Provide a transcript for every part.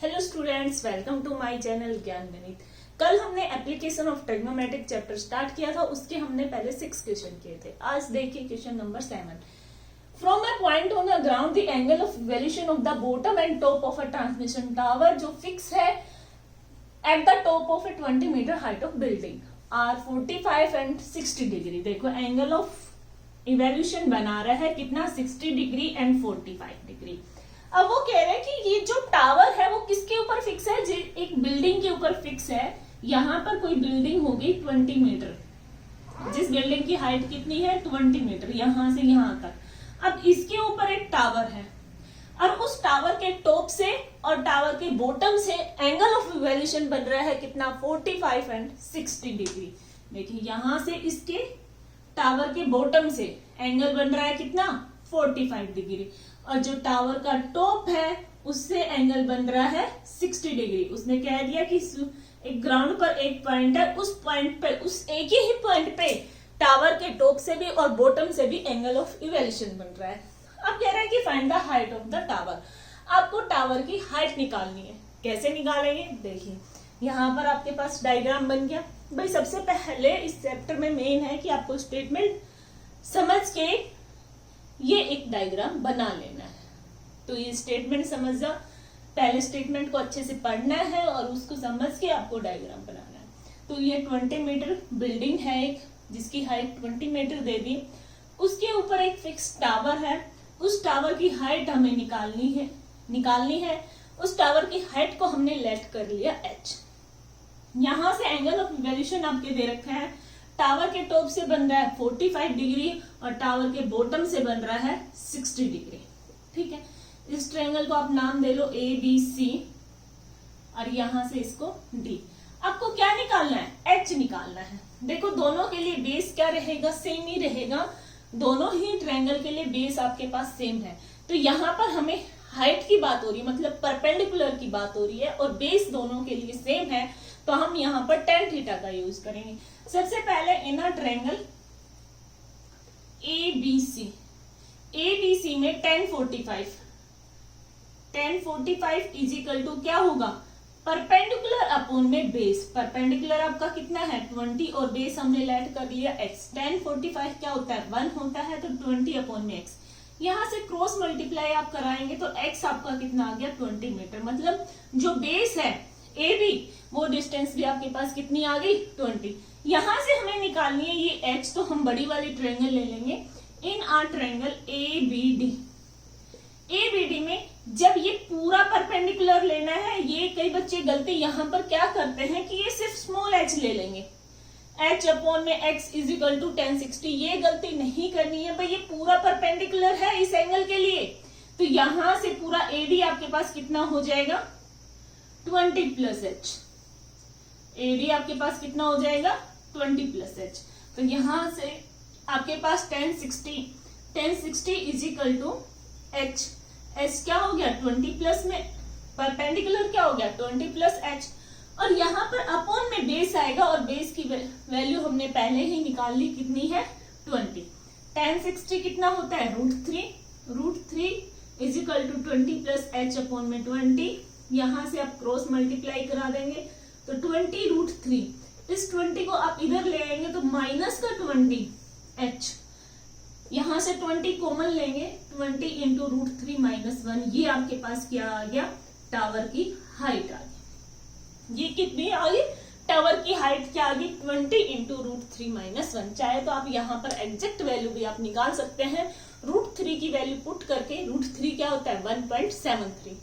Hello students, welcome to my channel Gyan Ganit. कल हमने application of trigonometric chapter start किया था, उसके हमने पहले 6 क्वेश्चन किए थे। आज देखिए question number 7। From a point on the ground the angle of evolution of the bottom and top of a transmission tower जो फिक्स है at the top of a 20 metre height of building are 45 and 60 degree. देखो angle of evolution बना रहा है कितना, 60 degree and 45 degree. अब वो कह रहे हैं कि ये जो टावर है वो किसके ऊपर फिक्स है, एक बिल्डिंग के ऊपर फिक्स है। यहाँ पर कोई बिल्डिंग होगी 20 मीटर, जिस बिल्डिंग की हाइट कितनी है 20 मीटर, यहां से यहां तक। अब इसके ऊपर एक टावर है और उस टावर के टॉप से और टावर के बॉटम से एंगल ऑफ इवोल्यूशन बन रहा है कितना, 45 एंड 60 डिग्री। देखिए यहां से इसके टावर के बॉटम से एंगल बन रहा है कितना, 45 डिग्री, और जो टावर का टॉप है उससे एंगल बन रहा है 60 डिग्री। उसने कह दिया कि एक ग्राउंड पर एक पॉइंट है, उस पॉइंट पे, उस एक ही पॉइंट पे टावर के टॉप से भी और बॉटम से भी एंगल ऑफ इवोल्यूशन बन रहा है। अब कह रहा है कि find the height of the tower. आपको टावर की हाइट निकालनी है। कैसे निकालेंगे, देखिए यहाँ पर आपके पास डायग्राम बन गया। भाई सबसे पहले इस चैप्टर में मेन है कि आपको स्टेटमेंट समझ के ये एक डायग्राम बना लेना है। तो ये स्टेटमेंट समझ जाओ, पहले स्टेटमेंट को अच्छे से पढ़ना है और उसको समझ के आपको डायग्राम बनाना है। तो ये 20 मीटर बिल्डिंग है एक, जिसकी हाइट 20 मीटर दे दी। उसके ऊपर एक फिक्स टावर है, उस टावर की हाइट हमें निकालनी है। उस टावर की हाइट को हमने लेट कर लिया h। यहां से एंगल ऑफ इवोल्यूशन आपके दे रखा है, टावर के टॉप से बन रहा है 45 डिग्री और टावर के बॉटम से बन रहा है 60 डिग्री। ठीक है, इस ट्रायंगल को आप नाम दे लो ABC और यहां से इसको D। आपको क्या निकालना है, H निकालना है। देखो दोनों के लिए बेस क्या रहेगा, सेम ही रहेगा। दोनों ही ट्रायंगल के लिए बेस आपके पास सेम है। तो यहाँ पर हमें हाइट की बात हो रही है, मतलब परपेंडिकुलर की बात हो रही है, और बेस दोनों के लिए सेम है। तो हम यहाँ पर tan थीटा का यूज करेंगे। सबसे पहले इन अ ट्रायंगल ABC में tan 45 इज इक्वल टू क्या होगा, परपेंडिकुलर अपॉन में बेस। परपेंडिकुलर आपका कितना है 20 और बेस हमने लेट कर लिया x। tan 45 क्या होता है 1 होता है, तो 20 अपॉन में x। यहां से क्रॉस मल्टीप्लाई आप कराएंगे तो x आपका कितना आ गया 20 मीटर। मतलब जो बेस है AB वो डिस्टेंस भी आपके पास कितनी आ गई 20। यहां से हमें निकालनी है ये h, तो हम बड़ी वाली ट्रायंगल ले लेंगे। इन आर ट्रायंगल ABD में जब ये पूरा परपेंडिकुलर लेना है, ये कई बच्चे गलती यहाँ पर क्या करते हैं कि ये सिर्फ स्मॉल h ले लेंगे, h अपॉन में x is equal to tan 60। ये गलती नहीं करनी है भाई, ये पूरा परपेंडिकुलर है इस एंगल के लिए। तो यहां से पूरा AD आपके पास कितना हो जाएगा 20 प्लस h। AD आपके पास कितना हो जाएगा 20 प्लस h। तो यहां से आपके पास tan 60 is equal to h। h क्या हो गया 20 प्लस में परपेंडिकुलर क्या हो गया 20 प्लस h, और यहाँ पर अपॉन में बेस आएगा और बेस की वैल्यू हमने पहले ही निकाल ली, कितनी है 20। tan 60 कितना होता है √3 is equal to 20 plus h upon में 20। यहां से आप क्रॉस मल्टीप्लाई करा देंगे तो 20 √3, इस 20 को आप इधर ले आएंगे तो माइनस का 20h। यहां से 20 कॉमन लेंगे, 20 इंटू √3 माइनस 1। ये आपके पास क्या आ गया, टावर की हाइट आ गई। ये कितनी आ गई, टावर की हाइट क्या आ गई 20 इंटू √3 माइनस 1। चाहे तो आप यहाँ पर एग्जैक्ट वैल्यू भी आप निकाल सकते हैं। √3 की वैल्यू पुट करके √3 क्या होता है 1.73।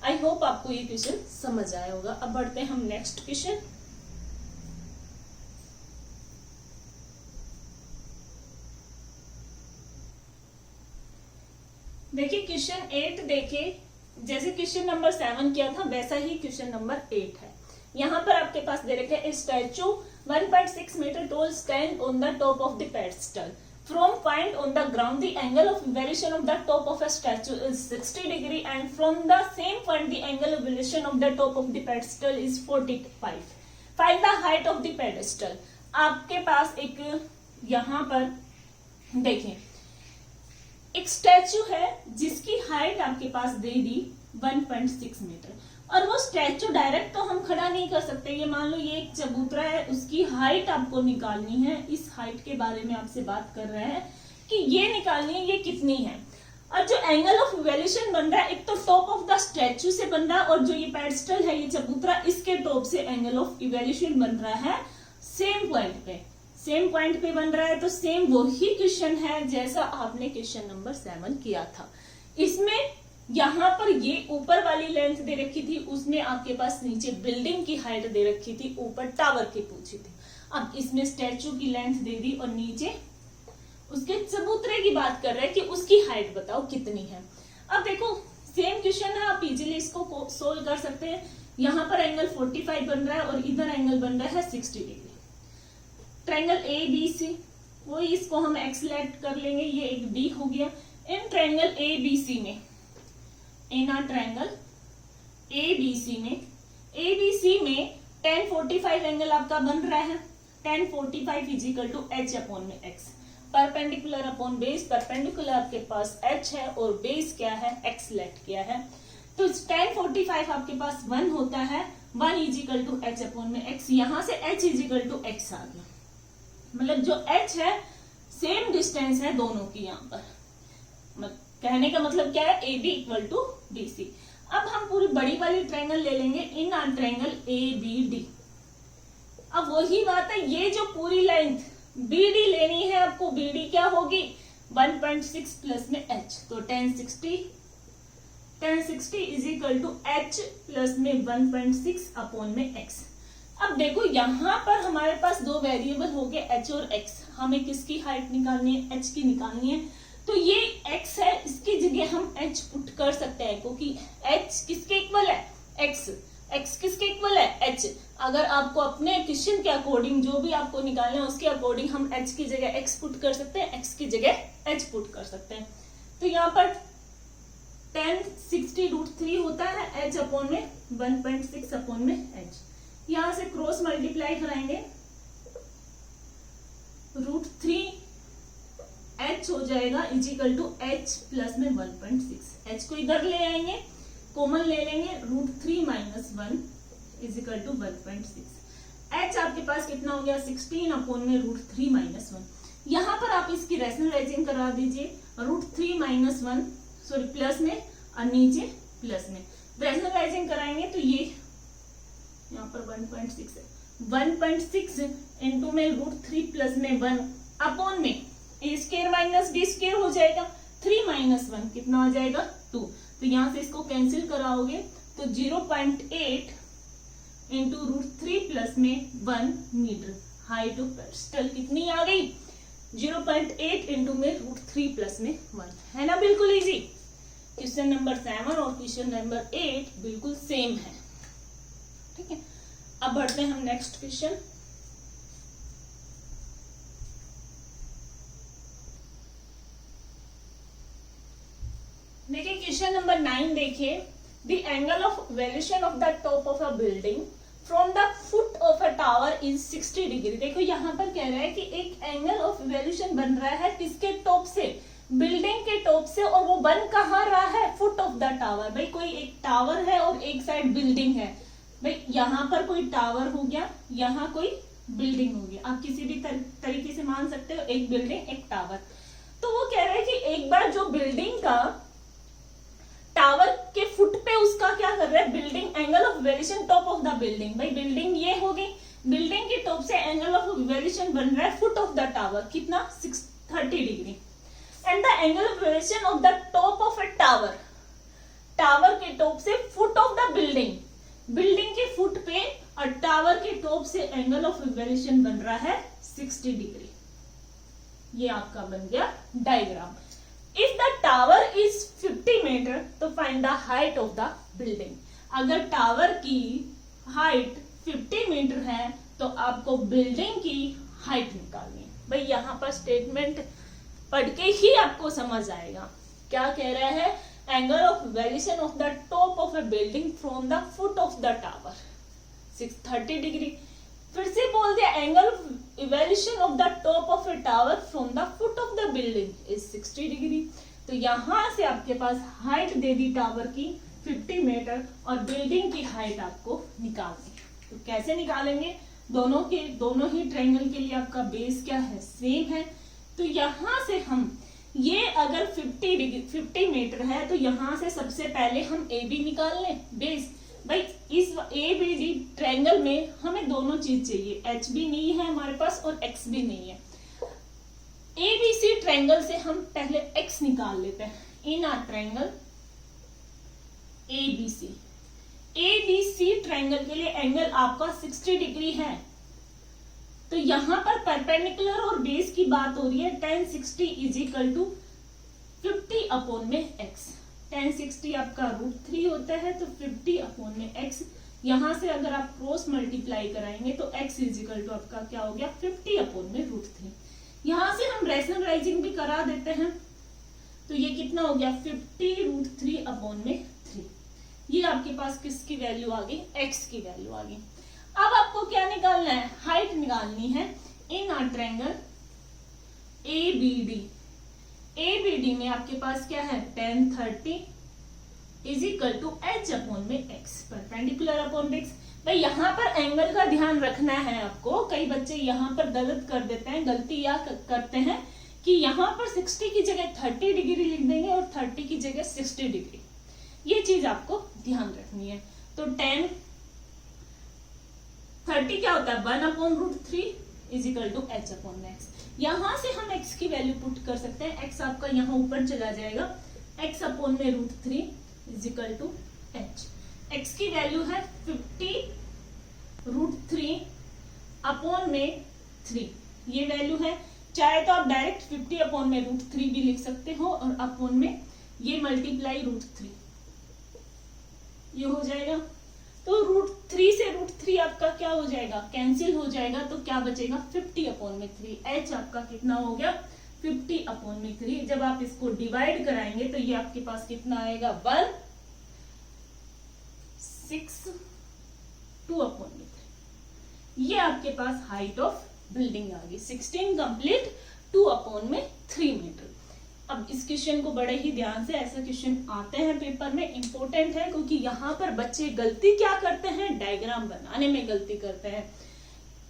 आई होप आपको ये क्वेश्चन समझ आया होगा। अब बढ़ते हैं हम नेक्स्ट क्वेश्चन। देखिए क्वेश्चन 8 देखिए, जैसे क्वेश्चन नंबर 7 किया था वैसा ही क्वेश्चन नंबर 8 है। यहाँ पर आपके पास दे रखे statue 1.6 metre tall stand on the top of the pedestal. From point on the ground, the angle of elevation of the top of a statue is 60 degree, and from the same point, the angle of elevation of the top of the pedestal is 45. Find the height of the pedestal. आपके पास एक यहाँ पर देखें एक statue है जिसकी height आपके पास दे दी 1.6 मीटर। और वो स्टैचू डायरेक्ट तो हम खड़ा नहीं कर सकते, ये मान लो ये एक चबूतरा है, उसकी हाइट आपको निकालनी है। इस हाइट के बारे में आपसे बात कर रहे हैं कि ये निकालनी है, ये कितनी है। और जो एंगल ऑफ इवैल्यूएशन बन रहा है, एक तो टॉप ऑफ द स्टैचू से बन रहा है, और जो ये पेडेस्टल है, ये चबूतरा, इसके टॉप से एंगल ऑफ इवैल्यूएशन बन रहा है सेम पॉइंट पे बन रहा है। तो सेम वही क्वेश्चन है जैसा आपने क्वेश्चन नंबर 7 किया था। इसमें यहाँ पर ये ऊपर वाली लेंथ दे रखी थी, उसमें आपके पास नीचे बिल्डिंग की हाइट दे रखी थी, ऊपर टावर की पूछी थी। अब इसमें स्टैचू की लेंथ दे दी और नीचे उसके चबूतरे की बात कर रहे हैं कि उसकी हाइट बताओ कितनी है। अब देखो सेम क्वेश्चन है, आप इजीली इसको सोल्व कर सकते हैं। यहाँ पर एंगल 45 बन रहा है और इधर एंगल बन रहा है 60 डिग्री। ट्रायंगल ABC, वही इसको हम एक्स लेट कर लेंगे, ये एक डी हो गया। इन ट्रायंगल ABC में, इन आ ट्रायंगल ABC में tan 45 एंगल आपका बन रहा है। tan 45 is equal to h upon में x, perpendicular upon base. Perpendicular आपके पास h है और बेस क्या है, x लेट किया है। तो tan 45 आपके पास 1 होता है, 1 is equal to h upon में x। यहां से h is equal to x आ गया, मतलब जो h है सेम डिस्टेंस है दोनों की। यहाँ पर कहने का मतलब क्या है, AB इक्वल टू BC। अब हम पूरी बड़ी वाली ट्रायंगल ले लेंगे, इन आर ट्रायंगल ABD। अब वही बात है, ये जो पूरी लेंथ BD लेनी है आपको, BD क्या होगी 1.6 प्लस में h, तो tan 60 is equal to h plus में 1.6 अपॉन में x। अब देखो यहाँ पर हमारे पास दो वेरिएबल हो गए h और x, हमें किसकी हाइट निकालनी है, h की निकालनी है। तो ये x है, इसकी जगह हम h पुट कर सकते हैं, क्योंकि h किसके इक्वल है, x किसके इक्वल है, h। अगर आपको अपने क्वेश्चन के अकॉर्डिंग जो भी आपको निकालना है उसके अकॉर्डिंग हम h की जगह x पुट कर सकते हैं, x की जगह h पुट कर सकते हैं। तो यहाँ पर tan 60√3 होता है h अपॉन में 1.6 अपॉन में h। यहां से क्रॉस मल्टीप्लाई कराएंगे, √3 h हो जाएगा is equal to h plus में 1.6। h को इधर ले आएंगे, कॉमन ले लेंगे, √3 minus 1 is equal to 1.6। h आपके पास कितना हो गया 16 अपॉन में √3 माइनस 1। यहाँ पर आप इसकी रैशनलाइजिंग करा दीजिए, √3 माइनस 1 सॉरी प्लस में और नीचे प्लस में रैशनलाइजिंग कराएंगे तो ये यहाँ पर 1.6 है, 1.6 इंटू में √3 प्लस में 1 अपॉन में a square minus b square हो जाएगा, 3 माइनस 1 कितना हो जाएगा 2। तो यहाँ से इसको कैंसिल कराओगे तो 0.8 इंटू √3 प्लस में 1 मीटर हाइट ऑफ पेडेस्टल कितनी आ गई, 0.8 इंटू में √3 प्लस में 1 है ना। बिल्कुल इजी। क्वेश्चन नंबर 7 और क्वेश्चन नंबर 8 बिल्कुल सेम है, ठीक है। अब बढ़ते हैं हम नेक्स्ट क्वेश्चन। देखिए क्वेश्चन नंबर 9 देखिए, the angle of variation of the top of a building from the foot of a tower is 60 degree. देखो यहाँ पर कह रहा है कि एक एंगल ऑफ वेरिएशन बन रहा है किसके टॉप से, बिल्डिंग के टॉप से, और वो बन कहाँ रहा है, फुट ऑफ द टावर। भाई कोई एक टावर है और एक साइड बिल्डिंग है, भाई यहाँ पर कोई टावर हो गया, यहाँ कोई बिल्डिंग हो गया, आप किसी भी तरीके से मान सकते हो, एक बिल्डिंग एक टावर। तो वो कह रहे हैं कि एक बार जो बिल्डिंग का टावर के फुट पे उसका क्या कर रहा है, building angle of variation top of the building. भाई बिल्डिंग ये होगी, बिल्डिंग के टॉप से एंगल ऑफ वेरिएशन बन रहा है फुट ऑफ द टावर कितना 30 degree. And the angle of variation of the top of A tower, tower के टॉप से foot of the building, building के फुट पे और टावर के टॉप से एंगल ऑफ वेरिएशन बन रहा है 60 डिग्री। ये आपका बन गया diagram. If the tower is 50 metre तो find the height of the building. अगर टावर की हाइट 50 मीटर है तो आपको बिल्डिंग की हाइट निकालनी है। भाई यहाँ पर स्टेटमेंट पढ़ के ही आपको समझ आएगा क्या कह रहा है, angle of variation of the top of A building from the foot of the tower 30 degree. फिर से बोल दिया angle variation of the top of A tower from the foot of the building is 60 degree. तो यहां से आपके पास height दे दी tower की 50 metre और बिल्डिंग की हाइट आपको निकालनी है। तो कैसे निकालेंगे? दोनों ही ट्रायंगल के लिए आपका बेस क्या है? सेम है। तो यहां से हम ये अगर 50 मीटर है तो यहां से सबसे पहले हम ए बी निकाल लें बेस। भाई इस ए बी डी ट्रायंगल में हमें दोनों चीज चाहिए, एच भी नहीं है हमारे पास और एक्स भी नहीं है। ए बी सी ट्रायंगल से हम पहले एक्स निकाल लेते हैं। In our triangle A B C triangle के लिए एंगल आपका 60 डिग्री है। तो यहां पर परपेंडिकुलर और बेस की बात हो रही है। tan 60 is equal to 50 upon में x। tan 60 आपका √3 होता है, तो 50 अपॉन में x। यहां से अगर आप क्रॉस मल्टीप्लाई कराएंगे तो x इज इक्वल टू आपका क्या हो गया? 50 अपॉन में √3। यहां से हम रैशनलाइजिंग भी करा देते हैं, तो ये कितना हो गया? 50 √3 अपॉन में 3। ये आपके पास किसकी वैल्यू आ गई? x की वैल्यू आ गई। अब आपको क्या निकालना है? हाइट निकालनी है इन आर ट्रायंगल ABD में आपके पास क्या है? tan 30 is equal to h upon में x, परपेंडिकुलर अपॉन x। भाई यहाँ पर एंगल का ध्यान रखना है आपको। कई बच्चे यहाँ पर गलत कर देते हैं, गलती या करते हैं कि यहाँ पर 60 की जगह 30 डिग्री लिख देंगे और 30 की जगह 60 डिग्री। ये चीज आपको ध्यान रखनी है। तो tan 30 क्या होता है? 1 upon √3 is equal to h upon x। यहां से हम x की वैल्यू पुट कर सकते हैं। x आपका यहाँ ऊपर चला जाएगा, x अपॉन में √3 is equal to h। x की वैल्यू है 50 √3 अपॉन में 3, ये वैल्यू है। चाहे तो आप डायरेक्ट 50 अपॉन में √3 भी लिख सकते हो और अपॉन में ये मल्टीप्लाई √3, ये हो जाएगा। तो √3 से √3 आपका क्या हो जाएगा? कैंसिल हो जाएगा। तो क्या बचेगा? 50 अपॉन में 3। h आपका कितना हो गया? 50 अपॉन में 3। जब आप इसको डिवाइड कराएंगे तो ये आपके पास कितना आएगा? 162 अपॉन में 3। ये आपके पास हाइट ऑफ बिल्डिंग आ गई। 16 कंप्लीट 2 अपॉन में 3 मीटर। अब इस क्वेश्चन को बड़े ही ध्यान से, ऐसा क्वेश्चन आते हैं पेपर में, इंपॉर्टेंट है क्योंकि यहाँ पर बच्चे गलती क्या करते हैं? डायग्राम बनाने में गलती करते हैं।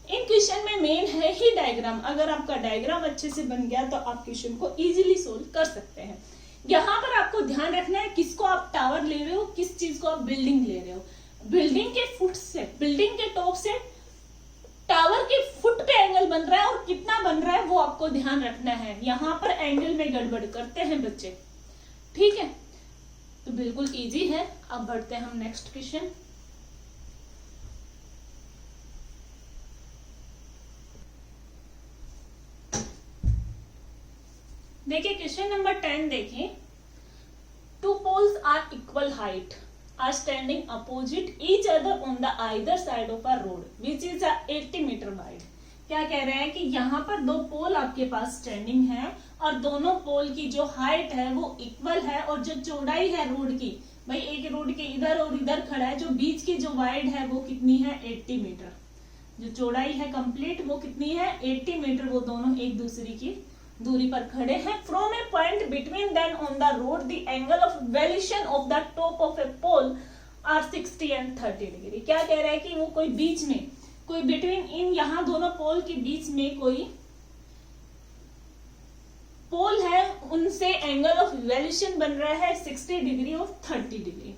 इन क्वेश्चन में मेन है ही डायग्राम। अगर आपका डायग्राम अच्छे से बन गया तो आप क्वेश्चन को इजीली सोल्व कर सकते हैं। यहाँ पर आपको ध्यान रखना है किसको आप टावर ले रहे हो, किस चीज को आप बिल्डिंग ले रहे हो। बिल्डिंग के फुट से, बिल्डिंग के टॉप से टावर के फुट पे एंगल बन रहा है और कितना बन रहा है वो आपको ध्यान रखना है। यहां पर एंगल में गड़बड़ करते हैं बच्चे, ठीक है? तो बिल्कुल इजी है। अब बढ़ते हैं हम नेक्स्ट क्वेश्चन। देखिए क्वेश्चन नंबर 10 देखिए। 2 poles are equal height are standing opposite each other on the either side of a road which is 80 meter wide। क्या कह रहे हैं कि यहाँ पर 2 पोल आपके पास स्टैंडिंग है और दोनों पोल की जो हाइट है वो इक्वल है और जो चौड़ाई है रोड की, भाई एक रोड के इधर और इधर खड़ा है, जो बीच की जो वाइड है वो कितनी है? 80 मीटर। जो चौड़ाई है कंप्लीट वो कितनी है? 80 मीटर। वो दोनों एक दूसरे की दूरी पर खड़े हैं। From a point between them on the road the angle of variation of the top of a pole are 60 and 30 degree. क्या कह रहा है कि वो कोई बीच में, कोई बिटवीन इन, यहाँ दोनों पोल के बीच में कोई पोल है, उनसे एंगल ऑफ वेरिएशन बन रहा है 60 डिग्री और 30 डिग्री।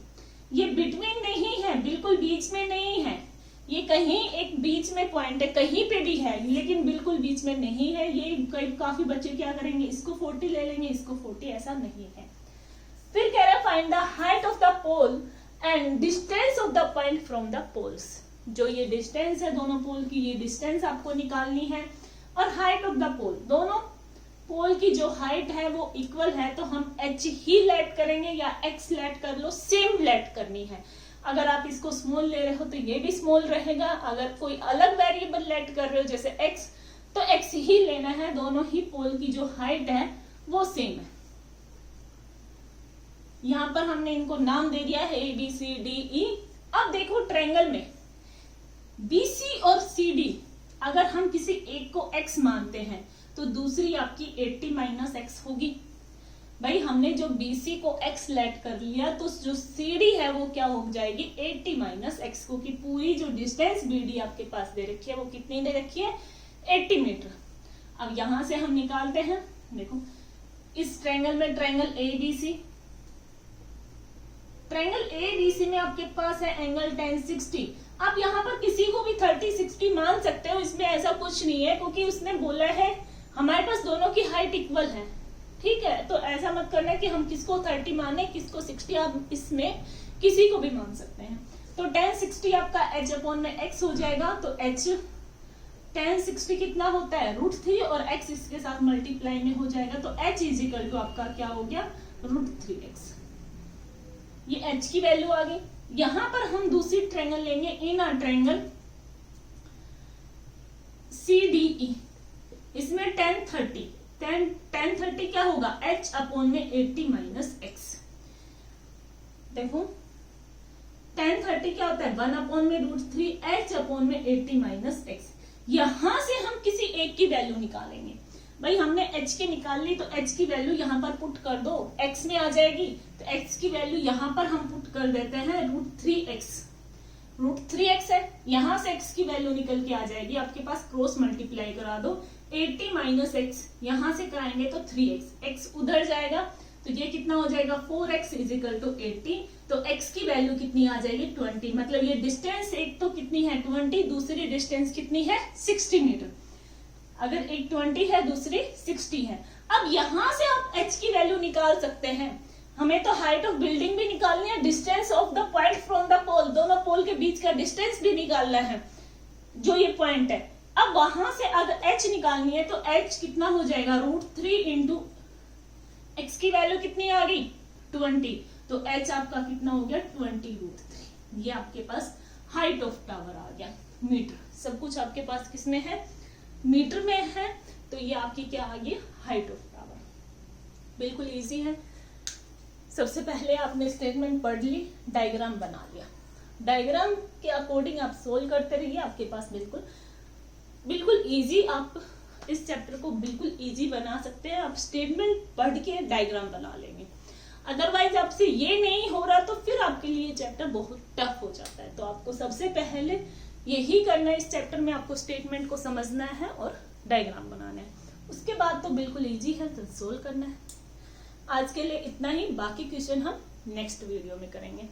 ये बिटवीन नहीं है, बिल्कुल बीच में नहीं है, ये कहीं एक बीच में पॉइंट है, कहीं पे भी है लेकिन बिल्कुल बीच में नहीं है। ये काफी बच्चे क्या करेंगे? इसको 40 ले लेंगे, इसको 40, ऐसा नहीं है। फिर कह रहा है find the height of the pole and distance of the point from the poles. जो ये डिस्टेंस है दोनों पोल की, ये डिस्टेंस आपको निकालनी है। और हाइट ऑफ द पोल, दोनों पोल की जो हाइट है वो इक्वल है, तो हम h ही लेट करेंगे या x लेट कर लो, सेम लेट करनी है। अगर आप इसको स्मॉल ले रहे हो तो ये भी स्मॉल रहेगा। अगर कोई अलग वेरिएबल लेट कर रहे हो जैसे x, तो x ही लेना है। दोनों ही पोल की जो हाइट है वो सेम है। यहां पर हमने इनको नाम दे दिया है A B C D E। अब देखो ट्रायंगल में BC और CD, अगर हम किसी एक को x मानते हैं तो दूसरी आपकी 80 - x होगी। भाई हमने जो BC को x लेट कर लिया तो जो CD है वो क्या हो जाएगी 80 माइनस x, को की पूरी जो डिस्टेंस BD आपके पास दे रखी है वो कितनी दे रखी है 80 मीटर। अब यहां से हम निकालते हैं, देखो इस ट्रायंगल में ट्रायंगल ABC, ट्रायंगल ABC में आपके पास है एंगल 1060। आप यहाँ पर किसी को भी 30-60 मान सकते हो, इसमें ऐसा कुछ नहीं है क्योंकि उसने बोला है हमारे पास दोनों की हाइट इक्वल है, ठीक है। तो ऐसा मत करना कि हम किसको 30 माने किसको 60, आप इसमें किसी को भी मान सकते हैं। तो 1060 आपका h अपॉन में x हो जाएगा, तो h 1060 कितना होता है √3 और x इसके साथ मल्टीप्लाई में हो जाएगा, तो h इजिकल टू आपका क्या हो गया √3x। ये h की वैल्यू आ गई। यहां पर हम दूसरी ट्रायंगल लेंगे इन अ ट्रायंगल CDE, इसमें 1030 क्या होगा h अपॉन में 80 माइनस x। देखो 1030 क्या होता है 1 अपॉन में √3 h अपॉन में 80 माइनस x। यहां से हम किसी एक की वैल्यू निकालेंगे। भाई हमने h की निकाल ली तो h की वैल्यू यहां पर पुट कर दो, x में आ जाएगी, तो x की वैल्यू यहां पर हम पुट कर देते हैं √3x है, यहां से x की वैल्यू निकल के आ जाएगी आपके पास, क्रॉस मल्टीप्लाई करा दो 80 माइनस x, यहां से कराएंगे तो 3x, x उधर जाएगा तो ये कितना हो जाएगा 4x इजिकल टू 80। तो x की वैल्यू कितनी आ जाएगी 20, मतलब ये डिस्टेंस एक तो कितनी है 20, दूसरी डिस्टेंस कितनी है 60 मीटर। अगर एक 20 है दूसरी 60 है। अब यहां से आप h की वैल्यू निकाल सकते हैं। हमें तो हाइट ऑफ बिल्डिंग भी निकालनी है, distance of the point from the pole, दोनों पोल के बीच का डिस्टेंस भी निकालना है जो ये पॉइंट है। अब वहां से अगर h निकालनी है तो h कितना हो जाएगा √3 इंटू x की वैल्यू कितनी आ गई 20, तो h आपका कितना हो गया 20√3। ये आपके पास हाइट ऑफ टावर आ गया मीटर, सब कुछ आपके पास किसमें है मीटर में है, तो ये आपकी क्या आ गई हाइट ऑफ टावर। बिल्कुल इजी है। सबसे पहले आपने स्टेटमेंट पढ़ ली, डायग्राम बना लिया, डायग्राम के अकॉर्डिंग आप सोल्व करते रहिए, आपके पास बिल्कुल इजी, आप इस चैप्टर को बिल्कुल इजी बना सकते हैं। आप स्टेटमेंट पढ़ के डायग्राम बना लेंगे, अदरवाइज आपसे ये नहीं हो रहा तो फिर आपके लिए चैप्टर बहुत टफ हो जाता है। तो आपको सबसे पहले यही करना है, इस चैप्टर में आपको स्टेटमेंट को समझना है और डायग्राम बनाना है, उसके बाद तो बिल्कुल इजी है, तो सोल्व करना है। आज के लिए इतना ही, बाकी क्वेश्चन हम नेक्स्ट वीडियो में करेंगे।